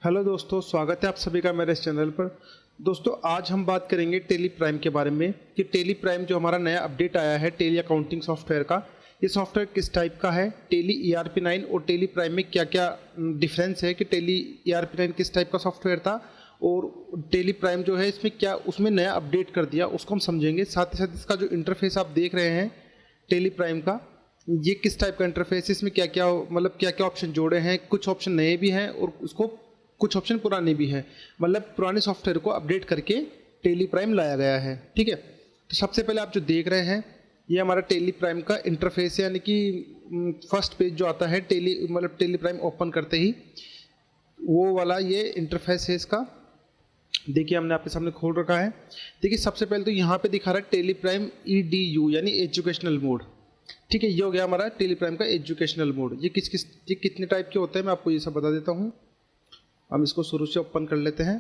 Hello दोस्तों, स्वागत है आप सभी का मेरे इस चैनल पर। दोस्तों, आज हम बात करेंगे टेली प्राइम के बारे में कि टेली प्राइम जो हमारा नया अपडेट आया है टेली अकाउंटिंग सॉफ्टवेयर का, ये सॉफ्टवेयर किस टाइप का है, टेली ERP9 और टेली प्राइम में क्या क्या डिफरेंस है, कि टेली ERP9 किस टाइप का सॉफ्टवेयर था और टेली प्राइम जो है इसमें क्या उसमें नया अपडेट कर दिया, उसको हम समझेंगे। साथ ही साथ इसका जो इंटरफेस आप देख रहे हैं टेली प्राइम का, ये किस टाइप का इंटरफेस है, इसमें क्या क्या मतलब क्या क्या ऑप्शन जोड़े हैं, कुछ ऑप्शन नए भी हैं और उसको कुछ ऑप्शन पुराने भी हैं, मतलब पुराने सॉफ्टवेयर को अपडेट करके टेली प्राइम लाया गया है। ठीक है, तो सबसे पहले आप जो देख रहे हैं ये हमारा टेली प्राइम का इंटरफेस है, यानी कि फर्स्ट पेज जो आता है टेली प्राइम ओपन करते ही वो वाला ये इंटरफेस है इसका। देखिए हमने आपके सामने खोल रखा है। देखिए सबसे पहले तो यहाँ पे दिखा रहा है टेली प्राइम EDU यानी एजुकेशनल मोड। ठीक है, ये हो गया हमारा टेली प्राइम का एजुकेशनल मोड। ये कितने टाइप के होते हैं मैं आपको ये सब बता देता हूँ। हम इसको शुरू से ओपन कर लेते हैं।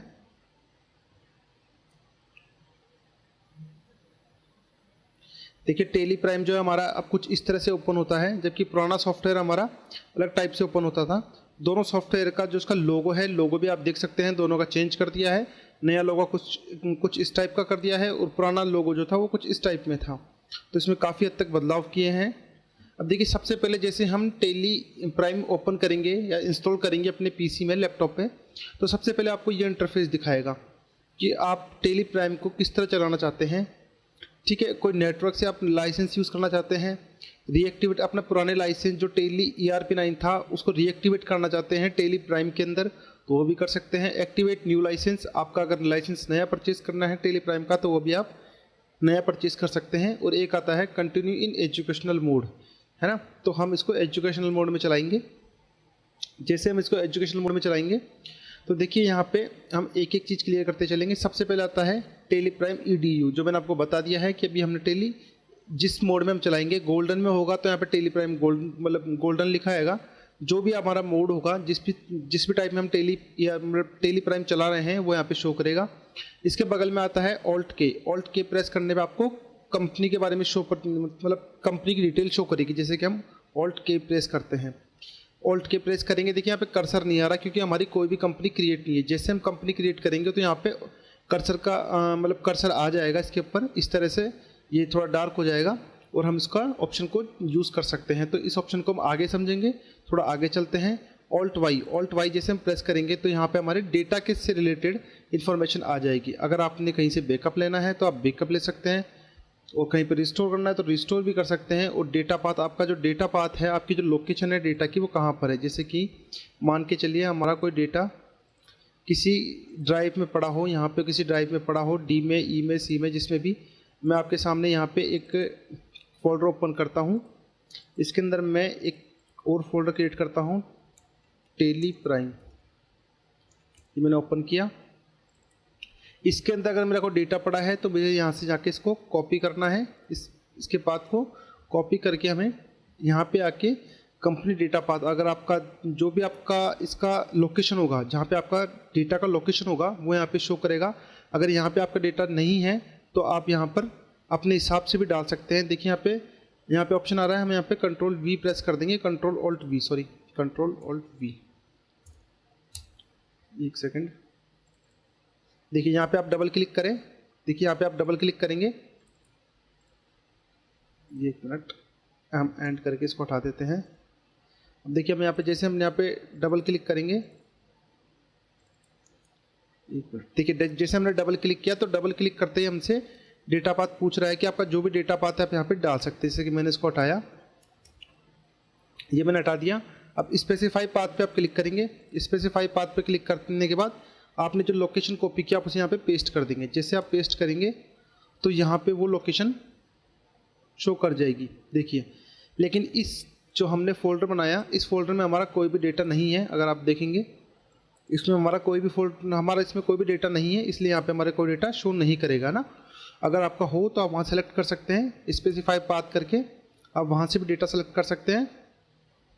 देखिए टेली प्राइम जो है हमारा अब कुछ इस तरह से ओपन होता है, जबकि पुराना सॉफ्टवेयर हमारा अलग टाइप से ओपन होता था। दोनों सॉफ्टवेयर का जो उसका लोगो है, लोगो भी आप देख सकते हैं, दोनों का चेंज कर दिया है। नया लोगो कुछ इस टाइप का कर दिया है और पुराना लोगो जो था वो कुछ इस टाइप में था, तो इसमें काफ़ी हद तक बदलाव किए हैं। अब देखिए सबसे पहले जैसे हम टेली प्राइम ओपन करेंगे या इंस्टॉल करेंगे अपने PC में, लैपटॉप पे, तो सबसे पहले आपको ये इंटरफेस दिखाएगा कि आप टेली प्राइम को किस तरह चलाना चाहते हैं। ठीक है, कोई नेटवर्क से आप लाइसेंस यूज़ करना चाहते हैं, रीएक्टिवेट अपना पुराने लाइसेंस जो टेली ERP9 था उसको रीएक्टिवेट करना चाहते हैं टेली प्राइम के अंदर, तो वो भी कर सकते हैं। एक्टिवेट न्यू लाइसेंस, आपका अगर लाइसेंस नया परचेज करना है टेली प्राइम का तो वो भी आप नया परचेज कर सकते हैं। और एक आता है कंटिन्यू इन एजुकेशनल मोड, है ना, तो हम इसको एजुकेशनल मोड में चलाएंगे। जैसे हम इसको एजुकेशनल मोड में चलाएंगे तो देखिए यहाँ पे हम एक एक चीज़ क्लियर करते चलेंगे। सबसे पहले आता है टेली प्राइम EDU, जो मैंने आपको बता दिया है कि अभी हमने टेली जिस मोड में हम चलाएंगे, गोल्डन में होगा तो यहाँ पे टेली प्राइम गोल्डन लिखा आएगा। जो भी हमारा मोड होगा, जिस भी टाइप में हम टेली प्राइम चला रहे हैं वो यहाँ पे शो करेगा। इसके बगल में आता है ऑल्ट के प्रेस करने पर आपको कंपनी के बारे में कंपनी की डिटेल शो करेगी। जैसे कि हम ऑल्ट के प्रेस करते हैं, ऑल्ट के प्रेस करेंगे, देखिए यहाँ पे कर्सर नहीं आ रहा क्योंकि हमारी कोई भी कंपनी क्रिएट नहीं है। जैसे हम कंपनी क्रिएट करेंगे तो यहाँ पे कर्सर का कर्सर आ जाएगा इसके ऊपर, इस तरह से ये थोड़ा डार्क हो जाएगा और हम इसका ऑप्शन को यूज़ कर सकते हैं। तो इस ऑप्शन को हम आगे समझेंगे, थोड़ा आगे चलते हैं। ऑल्ट वाई जैसे हम प्रेस करेंगे तो यहाँ पे हमारे डेटा के से रिलेटेड इन्फॉर्मेशन आ जाएगी। अगर आपने कहीं से बैकअप लेना है तो आप बैकअप ले सकते हैं, और कहीं पर रिस्टोर करना है तो रिस्टोर भी कर सकते हैं। और डेटा पाथ, आपका जो डेटा पाथ है, आपकी जो लोकेशन है डेटा की, वो कहाँ पर है। जैसे कि मान के चलिए हमारा कोई डेटा किसी ड्राइव में पड़ा हो, यहाँ पे किसी ड्राइव में पड़ा हो, D में, E में, C में, जिसमें भी। मैं आपके सामने यहाँ पे एक फोल्डर ओपन करता हूँ, इसके अंदर मैं एक और फोल्डर क्रिएट करता हूँ टेली प्राइम। ये मैंने ओपन किया। इसके अंदर अगर मेरा कोई डेटा पड़ा है तो मुझे यहाँ से जाके इसको कॉपी करना है। इसके पाथ को कॉपी करके हमें यहाँ पे आके कंपनी डेटा पाथ, अगर आपका जो भी आपका इसका लोकेशन होगा, जहाँ पे आपका डेटा का लोकेशन होगा वो यहाँ पे शो करेगा। अगर यहाँ पे आपका डेटा नहीं है तो आप यहाँ पर अपने हिसाब से भी डाल सकते हैं। देखिए यहाँ पे ऑप्शन आ रहा है, हम यहाँ पे कंट्रोल V प्रेस कर देंगे, कंट्रोल ऑल्ट V। एक सेकेंड, देखिए यहाँ पे आप डबल क्लिक करें, देखिए यहाँ पे आप डबल क्लिक करेंगे। ये एक मिनट, हम एंड करके इसको हटा देते हैं। अब देखिए हम यहाँ पे जैसे हम यहाँ पे डबल क्लिक करेंगे, एक मिनट, देखिए जैसे हमने डबल क्लिक किया तो डबल क्लिक करते ही हमसे डेटा पाथ पूछ रहा है कि आपका जो भी डेटा पाथ है आप यहाँ पे डाल सकते हैं। जैसे कि मैंने इसको हटाया, ये मैंने हटा दिया। अब स्पेसिफाई पाथ पे आप क्लिक करेंगे। स्पेसिफाई पाथ पे क्लिक करने के बाद आपने जो लोकेशन कॉपी किया आप उसे यहाँ पे पेस्ट कर देंगे। जैसे आप पेस्ट करेंगे तो यहाँ पे वो लोकेशन शो कर जाएगी। देखिए, लेकिन इस जो हमने फोल्डर बनाया, इस फोल्डर में हमारा कोई भी डेटा नहीं है। अगर आप देखेंगे इसमें हमारा इसमें कोई भी डेटा नहीं है, इसलिए यहाँ पे हमारे कोई डेटा शो नहीं करेगा ना। अगर आपका हो तो आप वहाँ सेलेक्ट कर सकते हैं, स्पेसिफाई पाथ करके आप वहाँ से भी डेटा सेलेक्ट कर सकते हैं।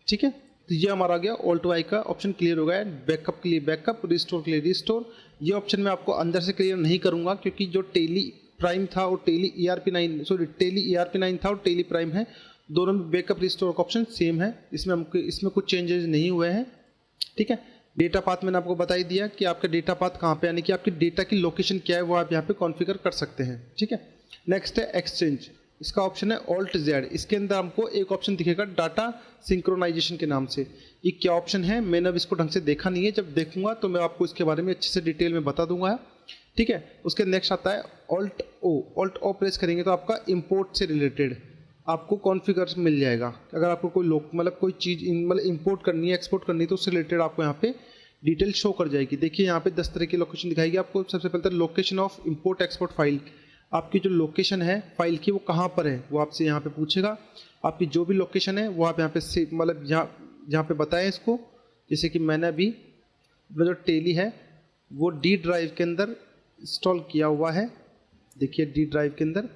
ठीक है, तो ये हमारा आ गया ऑल्ट वाई का ऑप्शन क्लियर हो गया है। बैकअप के लिए बैकअप, रिस्टोर के लिए रिस्टोर। ये ऑप्शन मैं आपको अंदर से क्लियर नहीं करूँगा क्योंकि जो टेली प्राइम था और टेली ERP9 था और टेली प्राइम है, दोनों में बैकअप रिस्टोर का ऑप्शन सेम है। इसमें कुछ चेंजेस नहीं हुए हैं। ठीक है, डेटा पाथ मैंने आपको बता ही दिया कि आपका डेटा पाथ कहाँ पे, यानी कि आपकी डेटा की लोकेशन क्या है वो आप यहाँ पे कॉन्फ़िगर कर सकते हैं, ठीक है। नेक्स्ट है एक्सचेंज, इसका ऑप्शन है ऑल्ट जेड। इसके अंदर हमको एक ऑप्शन दिखेगा डाटा सिंक्रोनाइजेशन के नाम से। ये क्या ऑप्शन है मैंने अब इसको ढंग से देखा नहीं है, जब देखूंगा तो मैं आपको इसके बारे में अच्छे से डिटेल में बता दूंगा, ठीक है। उसके नेक्स्ट आता है ऑल्ट ओ। ऑल्ट ओ प्रेस करेंगे तो आपका इम्पोर्ट से रिलेटेड आपको कॉन्फ़िगर मिल जाएगा। अगर आपको कोई मतलब कोई चीज़ मतलब इंपोर्ट करनी है, एक्सपोर्ट करनी है, तो उससे रिलेटेड आपको यहाँ पे डिटेल शो कर जाएगी। देखिए यहाँ पे 10 तरह की लोकेशन दिखाएगी आपको। सबसे पहले तो location of import export file, आपकी जो लोकेशन है फाइल की वो कहाँ पर है वो आपसे यहाँ पे पूछेगा। आपकी जो भी लोकेशन है वो आप यहाँ पे से मतलब जहाँ पे बताएं इसको। जैसे कि मैंने अभी जो टेली है वो डी ड्राइव के अंदर इंस्टॉल किया हुआ है। देखिए डी ड्राइव के अंदर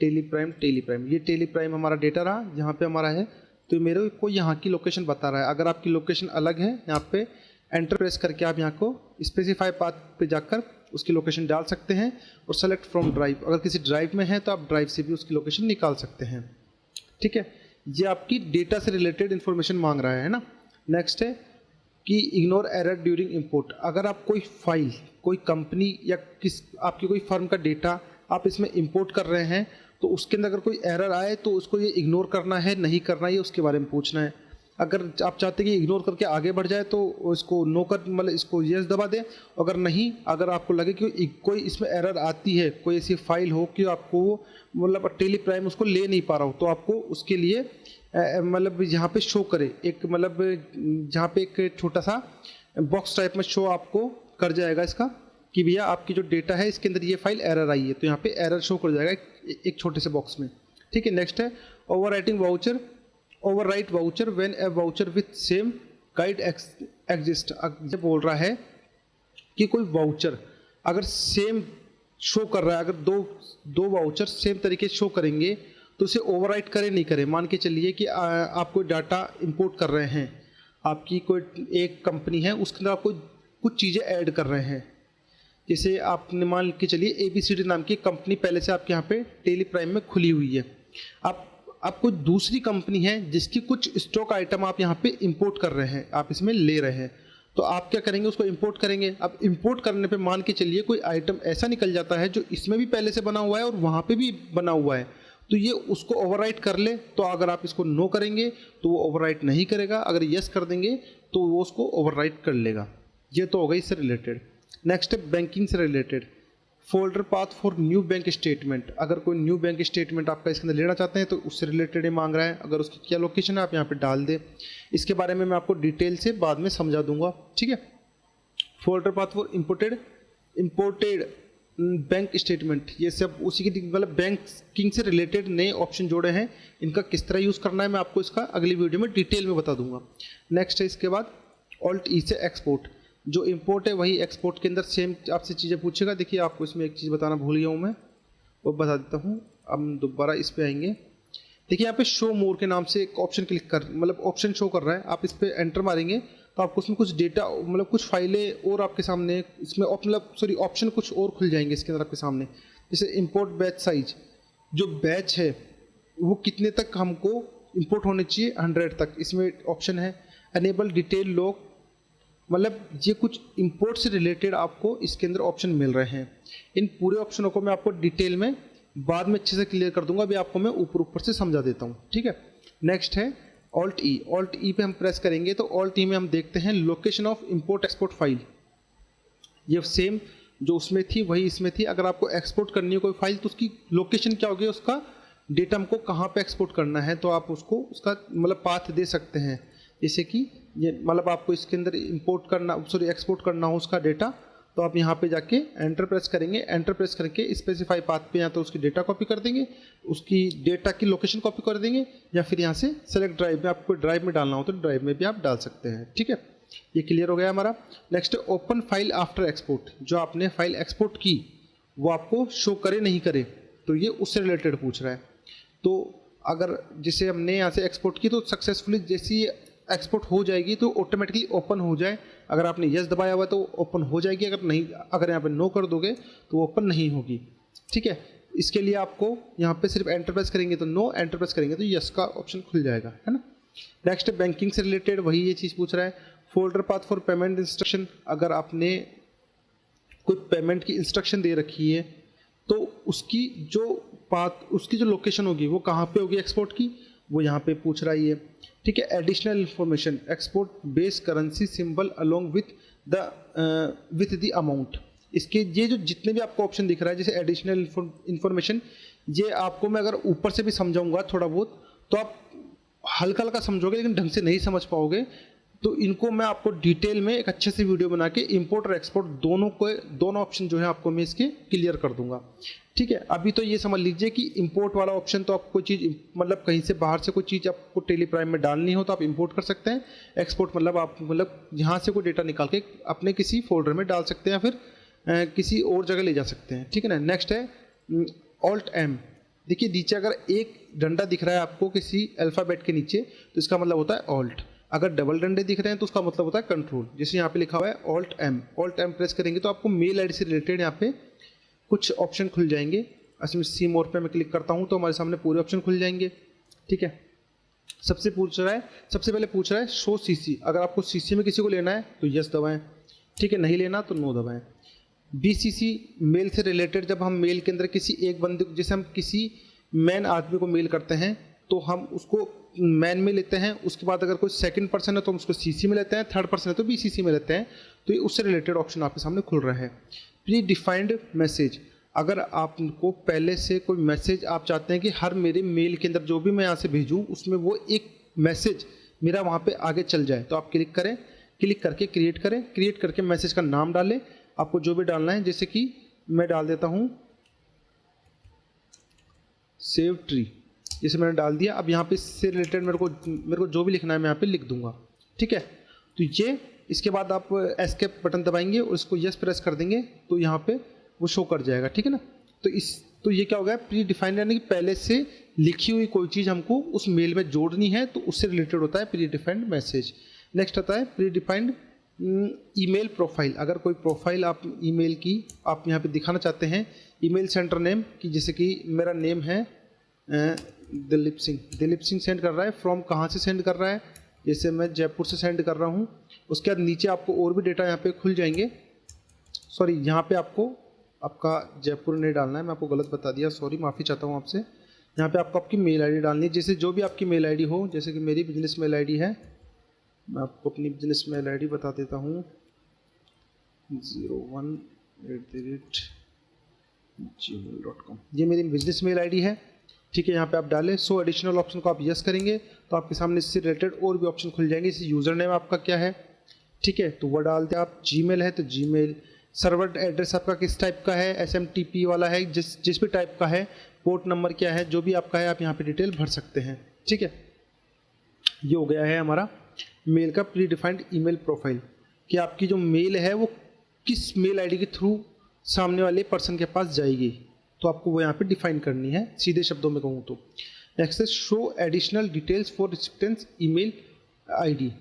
टेली प्राइम, ये टेली प्राइम हमारा डेटा रहा जहाँ पे हमारा है, तो मेरे को यहाँ की लोकेशन बता रहा है। अगर आपकी लोकेशन अलग है, यहाँ पे एंटर प्रेस करके आप यहाँ को स्पेसिफाई पाथ पे जाकर उसकी लोकेशन डाल सकते हैं और सेलेक्ट फ्रॉम ड्राइव। अगर किसी ड्राइव में है तो आप ड्राइव से भी उसकी लोकेशन निकाल सकते हैं, ठीक है। ये आपकी डेटा से रिलेटेड इन्फॉर्मेशन मांग रहा है ना। नेक्स्ट है कि इग्नोर एरर ड्यूरिंग इंपोर्ट। अगर आप कोई फाइल, कोई कंपनी या आपकी कोई फर्म का डेटा आप इसमें इंपोर्ट कर रहे हैं तो उसके अंदर अगर कोई एरर आए तो उसको ये इग्नोर करना है नहीं करना है, ये उसके बारे में पूछना है। अगर आप चाहते हैं कि इग्नोर करके आगे बढ़ जाए तो इसको नो कर मतलब इसको यस दबा दें। अगर नहीं, अगर आपको लगे कि कोई इसमें एरर आती है, कोई ऐसी फाइल हो कि आपको मतलब टेली प्राइम उसको ले नहीं पा रहा हो, तो आपको उसके लिए मतलब यहाँ पे शो करे एक मतलब जहाँ पे एक छोटा सा बॉक्स टाइप में शो आपको कर जाएगा इसका कि भैया आपकी जो डेटा है इसके अंदर ये फाइल एरर आई है, तो यहाँ पे एरर शो कर जाएगा एक छोटे से बॉक्स में, ठीक है। नेक्स्ट है overwriting voucher. Overwrite voucher when A voucher with same guide exist. जब बोल रहा है कि कोई वाउचर अगर सेम शो कर रहा है, अगर दो वाउचर सेम तरीके से शो करेंगे तो उसे ओवरराइट करे नहीं करे। मान के चलिए कि आप कोई डाटा इंपोर्ट कर रहे हैं, आपकी कोई एक कंपनी है उसके अंदर आप कोई कुछ चीज़ें ऐड कर रहे हैं। जैसे आपने मान के चलिए ABCD नाम की कंपनी पहले से आपके यहाँ पे टेली प्राइम में खुली हुई है। आप कोई दूसरी कंपनी है जिसकी कुछ स्टॉक आइटम आप यहाँ पे इंपोर्ट कर रहे हैं, आप इसमें ले रहे हैं, तो आप क्या करेंगे उसको इंपोर्ट करेंगे। अब इंपोर्ट करने पे मान के चलिए कोई आइटम ऐसा निकल जाता है जो इसमें भी पहले से बना हुआ है और वहाँ पे भी बना हुआ है, तो ये उसको ओवरराइट कर ले। तो अगर आप इसको नो करेंगे तो वो ओवरराइट नहीं करेगा, अगर यस कर देंगे तो वो उसको ओवरराइट कर लेगा। ये तो हो गई इससे रिलेटेड। नेक्स्ट है बैंकिंग से related, folder path for new bank statement. अगर कोई न्यू बैंक स्टेटमेंट आपका इसके अंदर लेना चाहते हैं तो उससे रिलेटेड ही मांग रहा है। अगर उसकी क्या लोकेशन है आप यहाँ पे डाल दें। इसके बारे में मैं आपको डिटेल से बाद में समझा दूंगा, ठीक है। Folder path for imported bank statement, ये सब उसी की मतलब बैंकिंग से रिलेटेड नए ऑप्शन जोड़े हैं। इनका किस तरह यूज़ करना है मैं आपको इसका अगली वीडियो में डिटेल में बता दूंगा। नेक्स्ट है इसके बाद ऑल्ट ई से एक्सपोर्ट। जो इंपोर्ट है वही एक्सपोर्ट के अंदर सेम आपसे चीज़ें पूछेगा। देखिए आपको इसमें एक चीज़ बताना भूल गया हूँ मैं, वो बता देता हूँ। अब दोबारा इस पे आएंगे। देखिए यहाँ पे शो मोर के नाम से एक ऑप्शन क्लिक कर मतलब ऑप्शन शो कर रहा है, आप इस पर एंटर मारेंगे तो आपको उसमें कुछ डेटा मतलब कुछ फाइलें और आपके सामने इसमें मतलब ऑप्शन कुछ और खुल जाएंगे इसके अंदर आपके सामने। जैसे इंपोर्ट बैच साइज, जो बैच है वो कितने तक हमको इंपोर्ट होने चाहिए, 100 तक इसमें ऑप्शन है। एनेबल डिटेल लॉग, मतलब ये कुछ इंपोर्ट से रिलेटेड आपको इसके अंदर ऑप्शन मिल रहे हैं। इन पूरे ऑप्शनों को मैं आपको डिटेल में बाद में अच्छे से क्लियर कर दूंगा, अभी आपको मैं ऊपर से समझा देता हूँ, ठीक है। नेक्स्ट है ऑल्ट ई। ऑल्ट ई पे हम प्रेस करेंगे तो ऑल्ट ई में हम देखते हैं location of import export file. ये सेम जो उसमें थी वही इसमें थी। अगर आपको एक्सपोर्ट करनी है कोई फाइल तो उसकी लोकेशन क्या होगी, उसका डेटा हमको कहाँ पे एक्सपोर्ट करना है, तो आप उसको उसका मतलब पाथ दे सकते हैं। जैसे कि ये मतलब आपको इसके अंदर एक्सपोर्ट करना हो उसका डेटा, तो आप यहाँ पे जाके एंटर प्रेस करेंगे। एंटर प्रेस करके स्पेसिफाई पाथ पे या तो उसकी डेटा कॉपी कर देंगे, उसकी डेटा की लोकेशन कॉपी कर देंगे, या फिर यहाँ से सेलेक्ट ड्राइव में आपको ड्राइव में डालना हो तो ड्राइव में भी आप डाल सकते हैं, ठीक है। ये क्लियर हो गया हमारा। Next open file after export. जो आपने फाइल एक्सपोर्ट की वो आपको शो करे नहीं करे, तो ये उससे रिलेटेड पूछ रहा है। तो अगर जैसे हमने यहाँ से एक्सपोर्ट की तो सक्सेसफुली जैसी एक्सपोर्ट हो जाएगी तो ऑटोमेटिकली ओपन हो जाए। अगर आपने यस दबाया हुआ तो ओपन हो जाएगी, अगर यहाँ पे नो कर दोगे तो ओपन नहीं होगी, ठीक है। इसके लिए आपको यहाँ पे सिर्फ एंटर प्रेस करेंगे तो नो, एंटर प्रेस करेंगे तो यस का ऑप्शन खुल जाएगा, है ना। नेक्स्ट बैंकिंग से रिलेटेड वही ये चीज़ पूछ रहा है। Folder path for payment instruction, अगर आपने कोई पेमेंट की इंस्ट्रक्शन दे रखी है तो उसकी जो पाथ, उसकी जो लोकेशन होगी वो कहाँ पे होगी एक्सपोर्ट की, वो यहाँ पे पूछ रहा है। ठीक है, additional information, export base currency symbol along with the amount. इसके ये जो जितने भी आपको ऑप्शन दिख रहा है, जैसे एडिशनल इंफॉर्मेशन, ये आपको मैं अगर ऊपर से भी समझाऊंगा थोड़ा बहुत तो आप हल्का हल्का समझोगे लेकिन ढंग से नहीं समझ पाओगे। तो इनको मैं आपको डिटेल में एक अच्छे से वीडियो बना के इंपोर्ट और एक्सपोर्ट दोनों ऑप्शन जो है आपको मैं इसके क्लियर कर दूंगा। ठीक है, अभी तो ये समझ लीजिए कि इंपोर्ट वाला ऑप्शन तो आप कोई चीज़ मतलब कहीं से बाहर से कोई चीज़ आपको टेली प्राइम में डालनी हो तो आप इंपोर्ट कर सकते हैं। एक्सपोर्ट मतलब आप यहाँ से कोई डेटा निकाल के अपने किसी फोल्डर में डाल सकते हैं, फिर किसी और जगह ले जा सकते हैं। ठीक है ना। नेक्स्ट है ऑल्ट एम। देखिए नीचे अगर एक डंडा दिख रहा है आपको किसी अल्फ़ाबेट के नीचे तो इसका मतलब होता है ऑल्ट। अगर डबल डंडे दिख रहे हैं तो उसका मतलब होता है कंट्रोल। जैसे यहाँ पे लिखा हुआ है alt M, alt M press करेंगे तो आपको मेल आईडी से रिलेटेड यहाँ पे कुछ ऑप्शन खुल जाएंगे। इसमें सी मोर पे मैं क्लिक करता हूँ तो हमारे सामने पूरे ऑप्शन खुल जाएंगे। ठीक है, सबसे पहले पूछ रहा है शो सीसी। अगर आपको सीसी में किसी को लेना है तो यस दबाएं। ठीक है, नहीं लेना तो नो दबाएं। बीसीसी, मेल से रिलेटेड, जब हम मेल के अंदर किसी एक बंदे, जैसे हम किसी मैन आदमी को मेल करते हैं तो हम उसको मैन में लेते हैं, उसके बाद अगर कोई सेकंड पर्सन है तो हम उसको सीसी में लेते हैं, थर्ड पर्सन है तो बीसीसी में लेते हैं। तो ये उससे रिलेटेड ऑप्शन आपके सामने खुल रहा है। प्री डिफाइंड मैसेज, अगर आपको पहले से कोई मैसेज आप चाहते हैं कि हर मेरे मेल के अंदर जो भी मैं यहाँ से भेजूँ उसमें वो एक मैसेज मेरा वहाँ पे आगे चल जाए, तो आप क्लिक करें, क्लिक करके क्रिएट करें, क्रिएट करके मैसेज का नाम डालें, आपको जो भी डालना है। जैसे कि मैं डाल देता हूँ सेव ट्री, जैसे मैंने डाल दिया। अब यहाँ पे इससे रिलेटेड मेरे को जो भी लिखना है मैं यहाँ पे लिख दूंगा। ठीक है, तो ये इसके बाद आप एस्केप बटन दबाएंगे और इसको यस प्रेस कर देंगे तो यहाँ पे वो शो कर जाएगा। ठीक है ना। तो ये क्या हो गया, प्री डिफाइंड, यानी कि पहले से लिखी हुई कोई चीज़ हमको उस मेल में जोड़नी है तो उससे रिलेटेड होता है प्री डिफाइंड मैसेज। नेक्स्ट आता है प्री डिफाइंड ईमेल प्रोफाइल। अगर कोई प्रोफाइल आप ईमेल की आप यहाँ पे दिखाना चाहते हैं, ईमेल सेंटर नेम की, जैसे कि मेरा नेम है दिलीप सिंह सेंड कर रहा है। फ्रॉम कहाँ से सेंड कर रहा है, जैसे मैं जयपुर से सेंड कर रहा हूँ। उसके बाद नीचे आपको और भी डेटा यहाँ पे खुल जाएंगे। सॉरी, यहाँ पे आपको आपका जयपुर नहीं डालना है, मैं आपको गलत बता दिया, सॉरी, माफ़ी चाहता हूँ आपसे। यहाँ पे आपको आपकी मेल आईडी डालनी है, जैसे जो भी आपकी मेल आईडी हो। जैसे कि मेरी बिजनेस मेल आईडी है, मैं आपको अपनी बिजनेस मेल आईडी बता देता हूँ, 01@gmail.com, ये मेरी बिजनेस मेल आईडी है। ठीक है, यहाँ पे आप डालें। सो एडिशनल ऑप्शन को आप यस करेंगे तो आपके सामने इससे रिलेटेड और भी ऑप्शन खुल जाएंगे। जैसे यूज़र नेम आपका क्या है, ठीक है, तो वो डालते हैं आप। जीमेल है तो जीमेल, सर्वर एड्रेस आपका किस टाइप का है, एसएमटीपी वाला है, जिस भी टाइप का है, पोर्ट नंबर क्या है, जो भी आपका है आप यहाँ पे डिटेल भर सकते हैं। ठीक है, ये हो गया है हमारा मेल का प्री डिफाइंड ईमेल प्रोफाइल, कि आपकी जो मेल है वो किस मेल आईडी के थ्रू सामने वाले पर्सन के पास जाएगी, तो आपको वो यहाँ पे डिफाइन करनी है, सीधे शब्दों में कहूँ तो। नेक्स्ट है show additional details for recipients email ID.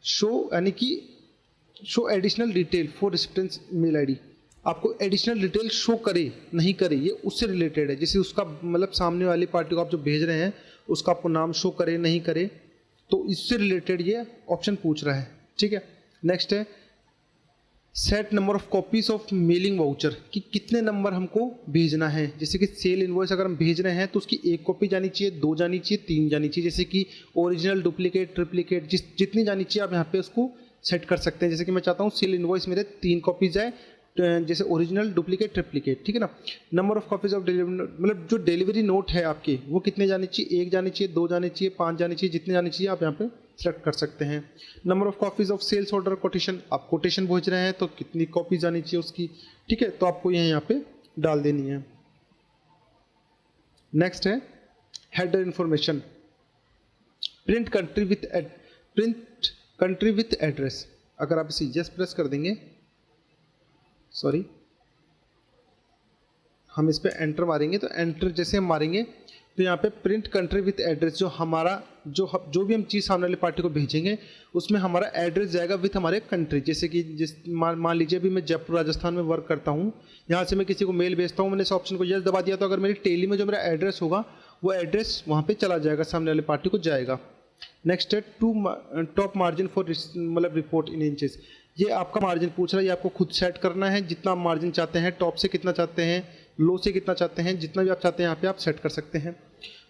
Show यानी कि show additional detail for recipients email ID, आपको एडिशनल डिटेल शो करे नहीं करे ये उससे रिलेटेड है। जैसे उसका मतलब सामने वाली पार्टी को आप जो भेज रहे हैं उसका आपको नाम शो करे नहीं करे, तो इससे रिलेटेड ये ऑप्शन पूछ रहा है। ठीक है, नेक्स्ट है set number of copies of mailing voucher, कि कितने नंबर हमको भेजना है। जैसे कि सेल इनवॉइस अगर हम भेज रहे हैं तो उसकी 1 कॉपी जानी चाहिए, 2 जानी चाहिए, 3 जानी चाहिए। जैसे कि ओरिजिनल, डुप्लीकेट, ट्रिप्लीकेट, जितनी जानी चाहिए आप यहाँ पे उसको सेट कर सकते हैं। जैसे कि मैं चाहता हूँ सेल इनवॉइस मेरे 3 कॉपीज जाए, जैसे ओरिजिनल, डुप्लीकेट, ट्रिप्लीकेट। ठीक है ना। Number of copies of delivery, मतलब जो डिलीवरी नोट है आपके वो कितने जाने चाहिए, 1 जानी चाहिए, 2 जाने चाहिए, 5 जाने चाहिए, जितने जाने चाहिए आप यहाँ पे सेलेक्ट कर सकते हैं। Number of copies of sales order quotation, आप कोटेशन भेज रहे हैं तो कितनी कॉपीज आनी चाहिए उसकी। ठीक है, तो आपको यहाँ पे डाल देनी है। नेक्स्ट है header information, print country with address. अगर आप इसे यस प्रेस कर देंगे, सॉरी, हम इस पे एंटर मारेंगे, तो एंटर जैसे हम मारेंगे तो यहाँ पे प्रिंट कंट्री विथ एड्रेस, जो हमारा जो भी हम चीज़ सामने वाली पार्टी को भेजेंगे उसमें हमारा एड्रेस जाएगा विथ हमारे कंट्री। जैसे कि मान लीजिए अभी मैं जयपुर राजस्थान में वर्क करता हूँ, यहाँ से मैं किसी को मेल भेजता हूँ, मैंने इस ऑप्शन को यस दबा दिया तो अगर मेरी टेली में जो मेरा एड्रेस होगा वो एड्रेस वहाँ पे चला जाएगा, सामने वाली पार्टी को जाएगा। नेक्स्ट है टॉप मार्जिन फॉर मतलब रिपोर्ट इन इंचेस। ये आपका मार्जिन पूछ रहा है, ये आपको खुद सेट करना है, जितना आप मार्जिन चाहते हैं, टॉप से कितना चाहते हैं, लो से कितना चाहते हैं, जितना भी आप चाहते हैं यहाँ पे आप सेट कर सकते हैं।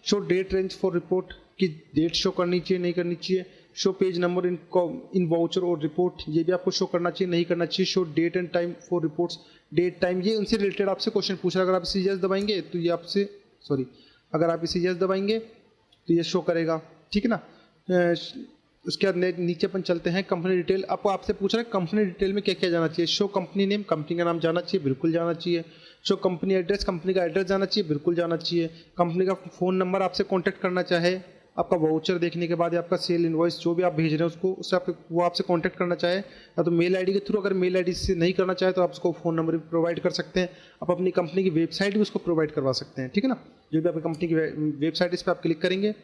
Show date range for report की डेट शो करनी चाहिए नहीं करनी चाहिए। Show page number in voucher और रिपोर्ट, ये भी आपको शो करना चाहिए नहीं करना चाहिए। Show date and time for reports, date time, ये उनसे रिलेटेड आपसे क्वेश्चन पूछ रहा है। अगर आप इसे यस दबाएंगे तो ये आपसे अगर आप इसे यस दबाएंगे तो ये शो करेगा, ठीक है ना। उसके बाद नीचे अपन चलते हैं कंपनी डिटेल। आपसे पूछ रहा है कंपनी डिटेल में क्या क्या जाना चाहिए। शो कंपनी नेम, कंपनी का नाम जाना चाहिए, बिल्कुल जाना चाहिए। शो कंपनी एड्रेस, कंपनी का एड्रेस जाना चाहिए, बिल्कुल जाना चाहिए। कंपनी का फ़ोन नंबर आपसे कांटेक्ट करना चाहे, आपका वाउचर देखने के बाद या आपका सेल इनवॉइस जो भी आप भेज रहे हैं उसको उससे वो आपसे कांटेक्ट करना चाहे, या तो मेल आईडी के थ्रू। अगर मेल आईडी से नहीं करना चाहे तो आप उसको फ़ोन नंबर भी प्रोवाइड कर सकते हैं। आप अपनी कंपनी की वेबसाइट भी उसको प्रोवाइड करवा सकते हैं, ठीक है ना। जो भी आपकी कंपनी की वेबसाइट इस पर आप क्लिक करेंगे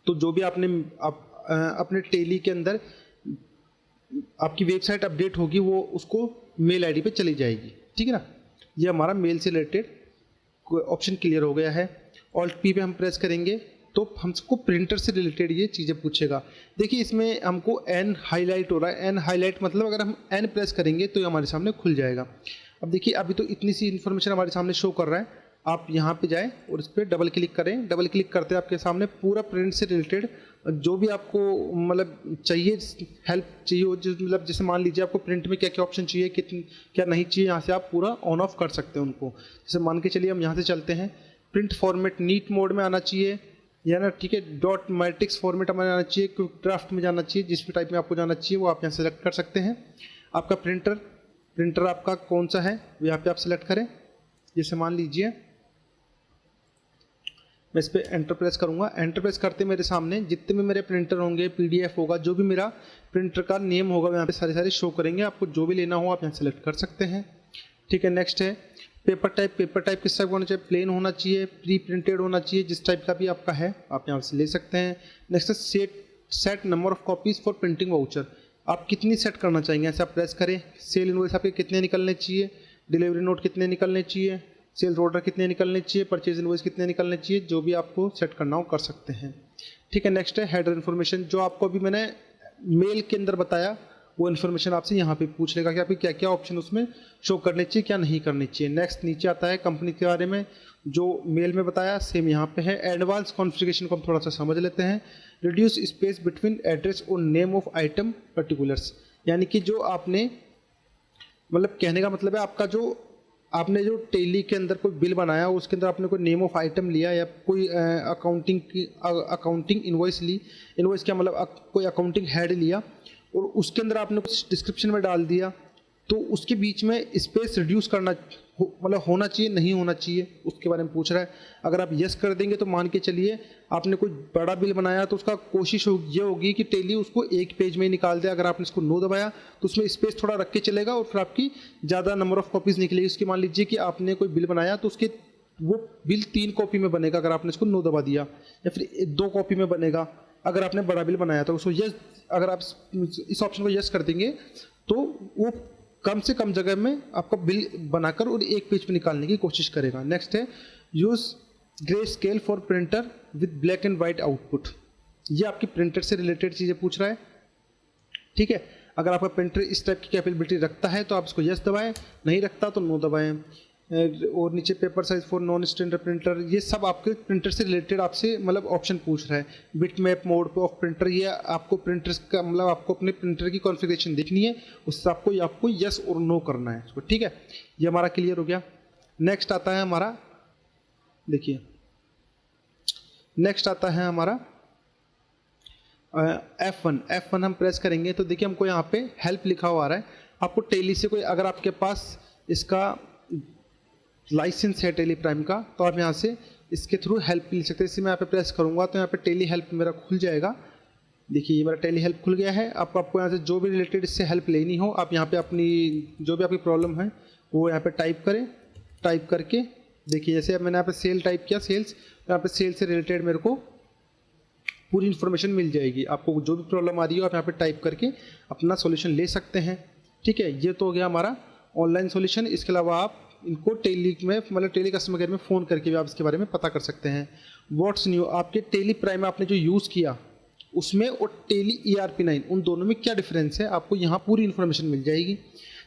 तो जो भी अपने टेली के अंदर आपकी वेबसाइट अपडेट होगी वो उसको मेल आईडी पे चली जाएगी, ठीक है ना। ये हमारा मेल से रिलेटेड ऑप्शन क्लियर हो गया है। ऑल्ट पी पे हम प्रेस करेंगे तो हमको प्रिंटर से रिलेटेड ये चीज़ें पूछेगा। देखिए इसमें हमको एन हाईलाइट हो रहा है। एन हाईलाइट मतलब अगर हम एन प्रेस करेंगे तो ये हमारे सामने खुल जाएगा। अब देखिए अभी तो इतनी सी इन्फॉर्मेशन हमारे सामने शो कर रहा है। आप यहाँ पे जाएं और इस पर डबल क्लिक करें। डबल क्लिक करते आपके सामने पूरा प्रिंट से रिलेटेड जो भी आपको मतलब चाहिए, हेल्प चाहिए हो, मतलब जैसे मान लीजिए आपको प्रिंट में क्या क्या ऑप्शन चाहिए, क्या नहीं चाहिए, यहाँ से आप पूरा ऑन ऑफ कर सकते हैं उनको। जैसे मान के चलिए हम यहाँ से चलते हैं, प्रिंट फॉर्मेट नीट मोड में आना चाहिए या ना, ठीक है। डॉट मैट्रिक्स फॉर्मेट हमें आना चाहिए, क्विक ड्राफ्ट में जाना चाहिए, जिस भी टाइप में आपको जाना चाहिए वो आप यहाँ सेलेक्ट कर सकते हैं। आपका प्रिंटर आपका कौन सा है वो यहाँ पे आप सेलेक्ट करें। जैसे मान लीजिए मैं इस पर एंटर प्रेस करूँगा। एंटर प्रेस करते मेरे सामने जितने भी मेरे प्रिंटर होंगे, पीडीएफ होगा, जो भी मेरा प्रिंटर का नेम होगा यहाँ पे सारे शो करेंगे। आपको जो भी लेना हो आप यहाँ सेलेक्ट कर सकते हैं, ठीक है। नेक्स्ट है पेपर टाइप। पेपर टाइप किस टाइप का होना चाहिए, प्लेन होना चाहिए, प्री प्रिंटेड होना चाहिए, जिस टाइप का भी आपका है आप यहाँ से ले सकते हैं। नेक्स्ट है set number of copies for printing voucher. आप कितनी सेट करना चाहेंगे, ऐसे आप प्रेस करें। सेल इनवॉइस आपके कितने निकलने चाहिए, डिलीवरी नोट कितने निकलने चाहिए, सेल्स ऑर्डर कितने निकलने चाहिए, परचेज इनवॉइस कितने निकलने चाहिए, जो भी आपको सेट करना हो कर सकते हैं, ठीक है। नेक्स्ट है हेडर इन्फॉर्मेशन। जो आपको अभी मैंने मेल के अंदर बताया वो इन्फॉर्मेशन आपसे यहाँ पे पूछ लेगा कि आपके क्या क्या ऑप्शन उसमें शो करने चाहिए, क्या नहीं करने चाहिए। नेक्स्ट नीचे आता है कंपनी के बारे में, जो मेल में बताया सेम यहाँ पे है। एडवांस कॉन्फ़िगरेशन को हम थोड़ा सा समझ लेते हैं। रिड्यूस स्पेस बिटवीन एड्रेस और नेम ऑफ आइटम पर्टिकुलर्स, यानी कि जो आपने मतलब कहने का मतलब है आपका जो आपने जो टेली के अंदर कोई बिल बनाया उसके अंदर आपने कोई नेम ऑफ आइटम लिया या कोई अकाउंटिंग इनवॉइस ली। इनवॉइस क्या मतलब कोई अकाउंटिंग हेड लिया और उसके अंदर आपने कुछ डिस्क्रिप्शन में डाल दिया, तो उसके बीच में स्पेस रिड्यूस करना मतलब होना चाहिए नहीं होना चाहिए उसके बारे में पूछ रहा है। अगर आप यस कर देंगे तो मान के चलिए आपने कोई बड़ा बिल बनाया तो उसका कोशिश ये होगी कि टेली उसको एक पेज में ही निकाल दे। अगर आपने इसको नो दबाया तो उसमें स्पेस थोड़ा रख के चलेगा और फिर आपकी ज़्यादा नंबर ऑफ कॉपीज़ निकलेगी। उसकी मान लीजिए कि आपने कोई बिल बनाया तो उसके वो बिल 3 कॉपी में बनेगा अगर आपने इसको नो दबा दिया, या फिर 2 कॉपी में बनेगा अगर आपने बड़ा बिल बनाया तो उसको यस। अगर आप इस ऑप्शन को यस कर देंगे तो वो कम से कम जगह में आपका बिल बनाकर और एक पेज पे निकालने की कोशिश करेगा। नेक्स्ट है use grey scale for printer with black and white output. ये आपकी प्रिंटर से रिलेटेड चीज़ें पूछ रहा है, ठीक है। अगर आपका प्रिंटर इस टाइप की कैपेबिलिटी रखता है तो आप इसको यस दबाएं, नहीं रखता तो नो दबाएं। और नीचे paper size for non standard printer, ये सब आपके प्रिंटर से रिलेटेड आपसे मतलब ऑप्शन पूछ रहा है। Bit map mode of printer, ये आपको प्रिंटर का मतलब आपको अपने प्रिंटर की कॉन्फ़िगरेशन देखनी है, उससे आपको यस और नो करना है इसको, ठीक है। ये हमारा क्लियर हो गया। नेक्स्ट आता है हमारा, देखिए नेक्स्ट आता है हमारा F1 हम प्रेस करेंगे तो देखिए हमको यहाँ पे हेल्प लिखा हुआ आ रहा है। आपको टेली से कोई अगर आपके पास इसका लाइसेंस है टेली प्राइम का तो आप यहाँ से इसके थ्रू हेल्प ले सकते हैं। इससे मैं यहाँ पे प्रेस करूँगा तो यहाँ पे टेली हेल्प मेरा खुल जाएगा। देखिए ये मेरा टेली हेल्प खुल गया है। आपको यहाँ से जो भी रिलेटेड इससे हेल्प लेनी हो आप यहाँ पे अपनी जो भी आपकी प्रॉब्लम है वो यहाँ पे टाइप करें। टाइप करके देखिए जैसे अब मैंने यहाँ पे सेल टाइप किया, सेल्स, यहाँ पे सेल से रिलेटेड मेरे को पूरी इन्फॉर्मेशन मिल जाएगी। आपको जो भी प्रॉब्लम आ रही हो आप यहाँ पे टाइप करके अपना सॉल्यूशन ले सकते हैं, ठीक है। ये तो हो गया हमारा ऑनलाइन सॉल्यूशन। इसके अलावा आप इनको टेली में मतलब टेली कस्टमर केयर में फ़ोन करके भी आप इसके बारे में पता कर सकते हैं। व्हाट्स न्यू, आपके टेली प्राइम में आपने जो यूज़ किया उसमें और टेली ERP9 उन दोनों में क्या डिफरेंस है, आपको यहाँ पूरी इन्फॉर्मेशन मिल जाएगी।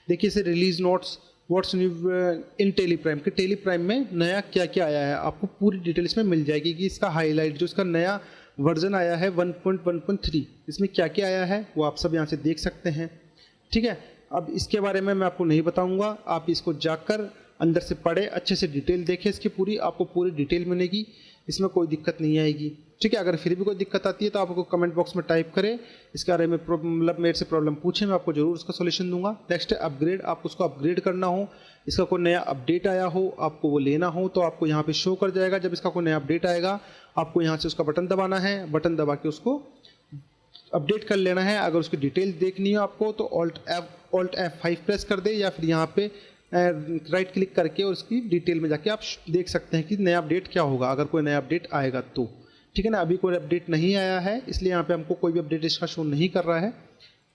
देखिए इसे release notes, what's new in Tally Prime, के टेली प्राइम में नया क्या क्या आया है आपको पूरी डिटेल इसमें मिल जाएगी कि इसका हाईलाइट जो इसका नया वर्जन आया है 1.1.3 इसमें क्या क्या आया है वो आप सब यहाँ से देख सकते हैं। ठीक है, अब इसके बारे में मैं आपको नहीं बताऊंगा, आप इसको जाकर अंदर से पढ़े अच्छे से डिटेल देखें इसकी पूरी, आपको पूरी डिटेल मिलेगी, इसमें कोई दिक्कत नहीं आएगी। ठीक है, अगर फिर भी कोई दिक्कत आती है तो आपको कमेंट बॉक्स में टाइप करें, इसके बारे में मतलब मेरे से प्रॉब्लम पूछें, मैं आपको जरूर उसका सोल्यूशन दूंगा। नेक्स्ट है अपग्रेड, आपको उसको अपग्रेड करना हो, इसका कोई नया अपडेट आया हो, आपको वो लेना हो तो आपको यहाँ पे शो कर जाएगा। जब इसका कोई नया अपडेट आएगा आपको यहाँ से उसका बटन दबाना है, बटन दबा के उसको अपडेट कर लेना है। अगर उसकी डिटेल देखनी हो आपको तो ऑल्ट F5 प्रेस कर दे या फिर यहाँ पे राइट क्लिक करके और उसकी डिटेल में जाके आप देख सकते हैं कि नया अपडेट क्या होगा अगर कोई नया अपडेट आएगा तो। ठीक है ना, अभी कोई अपडेट नहीं आया है इसलिए यहाँ पे हमको कोई भी अपडेट इसका शो नहीं कर रहा है।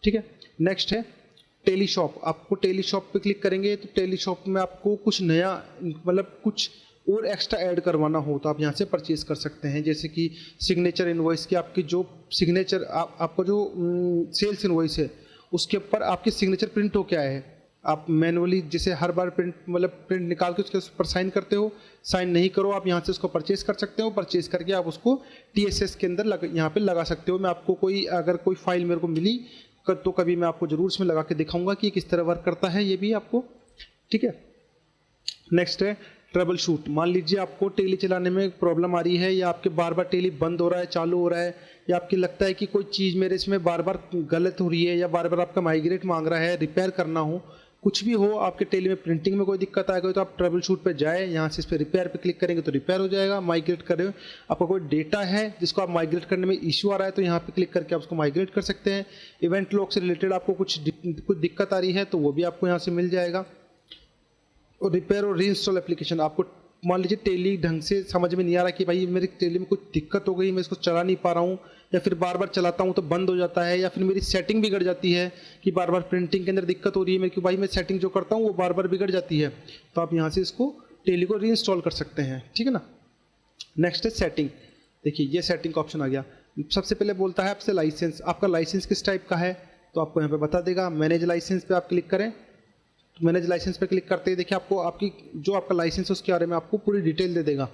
ठीक है, नेक्स्ट है टेली शॉप, आपको टेली शॉप पे क्लिक करेंगे तो टेली शॉप में आपको कुछ नया मतलब कुछ और एक्स्ट्रा ऐड करवाना हो तो आप यहाँ से परचेज कर सकते हैं। जैसे कि सिग्नेचर इनवॉइस की आपकी जो सिग्नेचर आपका जो सेल्स इनवॉइस है उसके ऊपर आपकी सिग्नेचर प्रिंट हो क्या है, आप मैनुअली जैसे हर बार प्रिंट निकाल के उसके ऊपर साइन करते हो, साइन नहीं करो, आप यहाँ से उसको परचेज कर सकते हो। परचेज करके आप उसको TSS के अंदर यहाँ पे लगा सकते हो। मैं आपको अगर कोई फाइल मेरे को मिली तो कभी मैं आपको जरूर इसमें लगा के दिखाऊंगा कि किस तरह वर्क करता है ये भी आपको। ठीक है, नेक्स्ट है ट्रबल शूट, मान लीजिए आपको टेली चलाने में प्रॉब्लम आ रही है या आपके बार बार टेली बंद हो रहा है चालू हो रहा है या आपकी लगता है कि कोई चीज़ मेरे इसमें बार बार गलत हो रही है या बार बार आपका माइग्रेट मांग रहा है, रिपेयर करना हो, कुछ भी हो, आपके टेली में प्रिंटिंग में कोई दिक्कत आ गई तो आप ट्रबल शूट पे जाए, यहाँ से इस पर रिपेयर पे क्लिक करेंगे तो रिपेयर हो जाएगा। माइग्रेट करें, आपका कोई डेटा है जिसको आप माइग्रेट करने में इश्यू आ रहा है तो यहाँ पे क्लिक करके आप उसको माइग्रेट कर सकते हैं। इवेंट लॉग से रिलेटेड आपको कुछ दिक्कत आ रही है तो वो भी आपको यहाँ से मिल जाएगा। और रिपेयर और रीइंस्टॉल एप्लीकेशन, आपको मान लीजिए टेली ढंग से समझ में नहीं आ रहा कि भाई मेरी टेली में कुछ दिक्कत हो गई, मैं इसको चला नहीं पा रहा हूँ या फिर बार बार चलाता हूँ तो बंद हो जाता है या फिर मेरी सेटिंग बिगड़ जाती है कि बार बार प्रिंटिंग के अंदर दिक्कत हो रही है मेरे, क्यों भाई मैं सेटिंग जो करता हूँ वो बार बार बिगड़ जाती है, तो आप यहाँ से इसको टेली को रीइंस्टॉल कर सकते हैं। ठीक है ना, नेक्स्ट है सेटिंग, देखिए ये सेटिंग का ऑप्शन आ गया। सबसे पहले बोलता है आपसे लाइसेंस, आपका लाइसेंस किस टाइप का है तो आपको यहाँ पे बता देगा। मैनेज लाइसेंस पे आप क्लिक करें तो मैनेज लाइसेंस पे क्लिक करते ही देखिए आपको आपकी जो आपका लाइसेंस है उसके बारे में आपको पूरी डिटेल दे देगा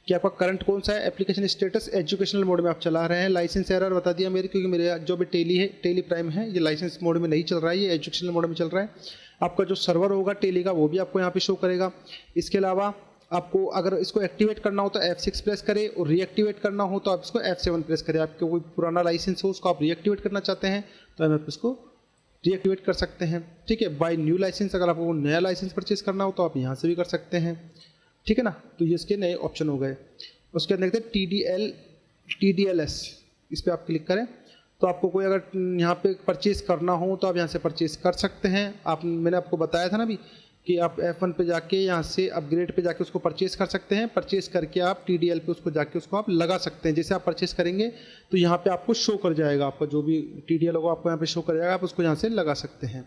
कि आपका करंट कौन सा है, एप्लीकेशन स्टेटस एजुकेशनल मोड में आप चला रहे हैं, लाइसेंस एरर बता दिया मेरे क्योंकि मेरे जो भी टेली प्राइम है ये लाइसेंस मोड में नहीं चल रहा है, ये एजुकेशनल मोड में चल रहा है। आपका जो सर्वर होगा टेली का वो भी आपको यहाँ पे शो करेगा। इसके अलावा आपको अगर इसको एक्टिवेट करना हो तो F6 प्रेस करें और रीएक्टिवेट करना हो तो आप इसको F7 प्रेस करें। आपके कोई पुराना लाइसेंस हो उसको आप रीएक्टिवेट करना चाहते हैं तो आप इसको रीएक्टिवेट कर सकते हैं। ठीक है, बाय न्यू लाइसेंस, अगर आपको नया लाइसेंस परचेज करना हो तो आप यहाँ से भी कर सकते हैं। ठीक है ना, तो ये इसके नए ऑप्शन हो गए। उसके अंदर देखते TDLS, इस पर आप क्लिक करें तो आपको कोई अगर यहाँ पे परचेज करना हो तो आप यहाँ से परचेज कर सकते हैं। मैंने आपको बताया था ना अभी कि आप F1 पे जाके यहाँ से अपग्रेड पे जाके उसको परचेज कर सकते हैं। परचेज करके आप TDL पे उसको जाके उसको आप लगा सकते हैं। जैसे आप परचेज करेंगे तो यहाँ पे आपको शो कर जाएगा, आपका जो भी TDL होगा आपको यहाँ पे शो कर जाएगा, आप उसको यहाँ से लगा सकते हैं।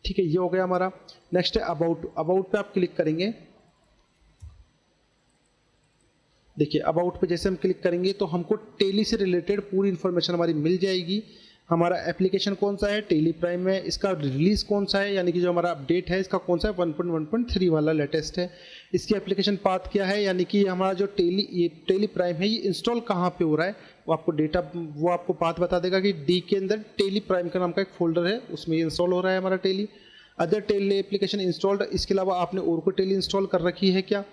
ठीक है, ये हो गया हमारा। नेक्स्ट है अबाउट पे आप क्लिक करेंगे। देखिए अबाउट पे जैसे हम क्लिक करेंगे तो हमको टेली से रिलेटेड पूरी इन्फॉर्मेशन हमारी मिल जाएगी। हमारा एप्लीकेशन कौन सा है, टेली प्राइम है, इसका रिलीज कौन सा है, यानी कि जो हमारा अपडेट है इसका कौन सा है, 1.1.3 वाला लेटेस्ट है। इसकी एप्लीकेशन पाथ क्या है, यानी कि हमारा जो टेली प्राइम है ये इंस्टॉल कहाँ पे हो रहा है, वो आपको डेटा वो आपको पाथ बता देगा कि डी के अंदर टेली प्राइम का नाम का एक फोल्डर है उसमें इंस्टॉल हो रहा है हमारा Tally. Other Tally application installed, इसके अलावा आपने और कोई टेली इंस्टॉल कर रखी है क्या,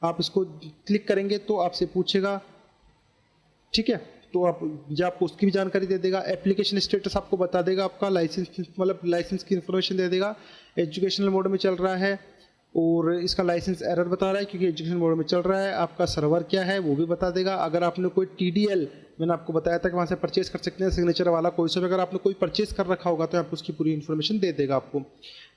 आप इसको क्लिक करेंगे तो आपसे पूछेगा। ठीक है, तो आपको उसकी भी जानकारी दे देगा। एप्लीकेशन स्टेटस आपको बता देगा, आपका लाइसेंस मतलब लाइसेंस की इन्फॉर्मेशन दे देगा। एजुकेशनल मोड में चल रहा है और इसका लाइसेंस एरर बता रहा है क्योंकि एजुकेशन मोड में चल रहा है। आपका सर्वर क्या है वो भी बता देगा। अगर आपने कोई TDL, मैंने आपको बताया था कि वहाँ से परचेज कर सकते हैं सिग्नेचर वाला कोई सा भी, अगर आपने कोई परचेज कर रखा होगा तो आप उसकी पूरी इन्फॉर्मेशन दे देगा आपको।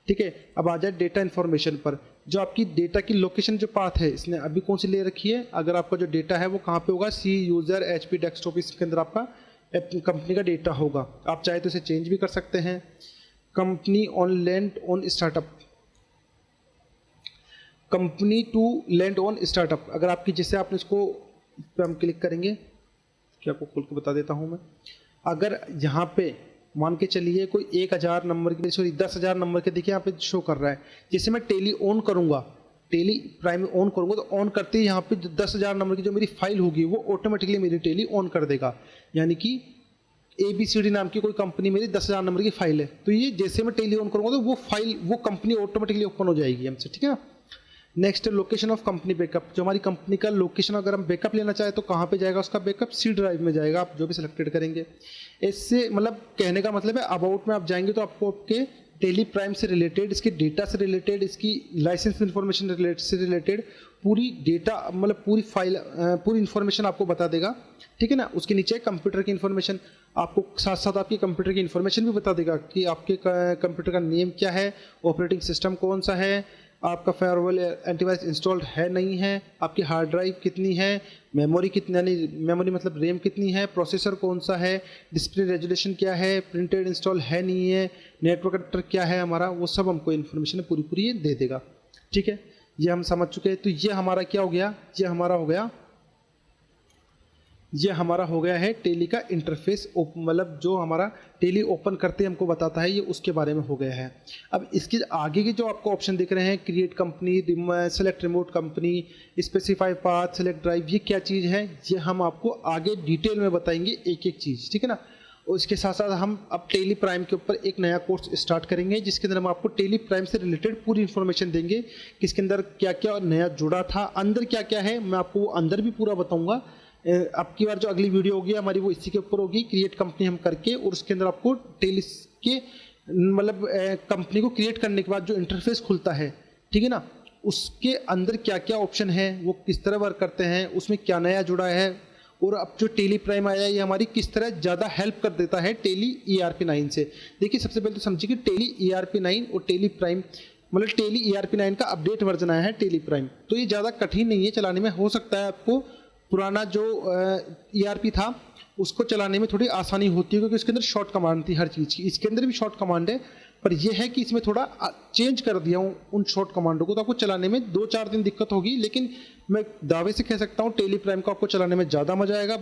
ठीक है, अब आ जाए डेटा इन्फॉर्मेशन पर। जो आपकी डेटा की लोकेशन जो पाथ है इसने अभी कौन सी ले रखी है, अगर आपका जो डेटा है वो कहाँ पे होगा, C यूज़र HP डेस्कटॉप, इसके अंदर आपका कंपनी का डेटा होगा। आप चाहे तो इसे चेंज भी कर सकते हैं। Company on land on startup, company to land on startup. अगर आपकी जैसे आपने इसको इस पर हम क्लिक करेंगे, क्या आपको खोल के बता देता हूँ मैं। अगर यहाँ पे मान के चलिए कोई 1000 नंबर के, सॉरी 10,000 नंबर के, देखिए यहाँ पे शो कर रहा है। जैसे मैं टेली ऑन करूँगा, टेली प्राइम ऑन करूँगा, तो ऑन करते ही यहाँ पे 10,000 नंबर की जो मेरी फाइल होगी वो ऑटोमेटिकली मेरी टेली ऑन कर देगा। यानी कि ABCD नाम की कोई कंपनी मेरी 10,000 नंबर की फाइल है, तो ये जैसे मैं टेली ऑन करूँगा तो वो फाइल, वो कंपनी ऑटोमेटिकली ओपन हो जाएगी हमसे, ठीक है ना। Next location of company backup, जो हमारी कंपनी का लोकेशन अगर हम बैकअप लेना चाहे तो कहाँ पे जाएगा उसका बैकअप, C ड्राइव में जाएगा, आप जो भी सिलेक्टेड करेंगे। इससे मतलब कहने का मतलब है अबाउट में आप जाएंगे तो आपको आपके टेली प्राइम से रिलेटेड, इसके डेटा से रिलेटेड, इसकी लाइसेंस इन्फॉर्मेशन से रिलेटेड पूरी डेटा, मतलब पूरी फाइल, पूरी इन्फॉर्मेशन आपको बता देगा, ठीक है ना। उसके नीचे कंप्यूटर की इन्फॉर्मेशन, आपको साथ साथ आपकी कंप्यूटर की इन्फॉर्मेशन भी बता देगा कि आपके कंप्यूटर का नेम क्या है, ऑपरेटिंग सिस्टम कौन सा है, आपका फायरवॉल एंटीवायरस इंस्टॉल्ड है नहीं है, आपकी हार्ड ड्राइव कितनी है, मेमोरी कितनी, यानी मेमोरी मतलब रैम कितनी है, प्रोसेसर कौन सा है, डिस्प्ले रेजोल्यूशन क्या है, प्रिंटेड इंस्टॉल है नहीं है, नेटवर्क अडेप्टर क्या है हमारा, वो सब हमको इन्फॉर्मेशन पूरी पूरी ये दे देगा, ठीक है। ये हम समझ चुके हैं। तो ये हमारा क्या हो गया, ये हमारा हो गया है टेली का इंटरफेस, मतलब जो हमारा टेली ओपन करते हमको बताता है, ये उसके बारे में हो गया है। अब इसके आगे के जो आपको ऑप्शन दिख रहे हैं, create company, select remote company, specify path, select drive, ये क्या चीज़ है, ये हम आपको आगे डिटेल में बताएंगे एक एक चीज़, ठीक है ना। और इसके साथ साथ हम अब टेली प्राइम के ऊपर एक नया कोर्स स्टार्ट करेंगे, जिसके अंदर हम आपको टेली प्राइम से रिलेटेड पूरी इन्फॉर्मेशन देंगे कि इसके अंदर क्या क्या नया जुड़ा था, अंदर क्या क्या है, मैं आपको वो अंदर भी पूरा बताऊँगा। अब की बार जो अगली वीडियो होगी हमारी वो इसी के ऊपर होगी, क्रिएट कंपनी हम करके, और उसके अंदर आपको टेली के मतलब कंपनी को क्रिएट करने के बाद जो इंटरफेस खुलता है, ठीक है ना, उसके अंदर क्या क्या ऑप्शन है, वो किस तरह वर्क करते हैं, उसमें क्या नया जुड़ा है, और अब जो टेली प्राइम आया है ये हमारी किस तरह ज़्यादा हेल्प कर देता है टेली ERP9 से। देखिए सबसे पहले तो समझिए कि टेली ERP9 और टेली प्राइम, मतलब टेली ERP9 का अपडेट वर्जन आया है टेली प्राइम, तो ये ज़्यादा कठिन नहीं है चलाने में। हो सकता है आपको पुराना जो ERP था उसको चलाने में थोड़ी आसानी होती है, क्योंकि इसके अंदर शॉर्ट कमांड थी हर चीज़ की। इसके अंदर भी शॉर्ट कमांड है, पर यह है कि इसमें थोड़ा चेंज कर दिया हूँ उन शॉर्ट कमांडों को, तो आपको चलाने में 2-4 दिन दिक्कत होगी, लेकिन मैं दावे से कह सकता हूँ टेली प्राइम को आपको चलाने में ज़्यादा मजा आएगा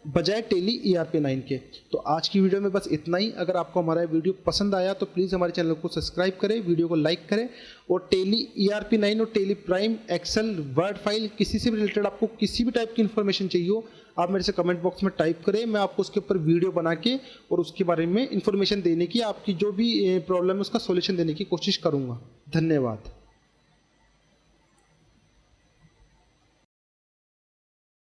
बजाय टेली ERP9 के। तो आज की वीडियो में बस इतना ही। अगर आपको हमारा वीडियो पसंद आया तो प्लीज़ हमारे चैनल को सब्सक्राइब करें, वीडियो को लाइक करें, और टेली ERP9 और Tally prime, excel, word file, किसी से भी रिलेटेड आपको किसी भी टाइप की इन्फॉर्मेशन चाहिए हो, आप मेरे से कमेंट बॉक्स में टाइप करें, मैं आपको उसके ऊपर वीडियो बना के और उसके बारे में इन्फॉर्मेशन देने की, आपकी जो भी प्रॉब्लम है उसका सॉल्यूशन देने की कोशिश करूँगा। धन्यवाद।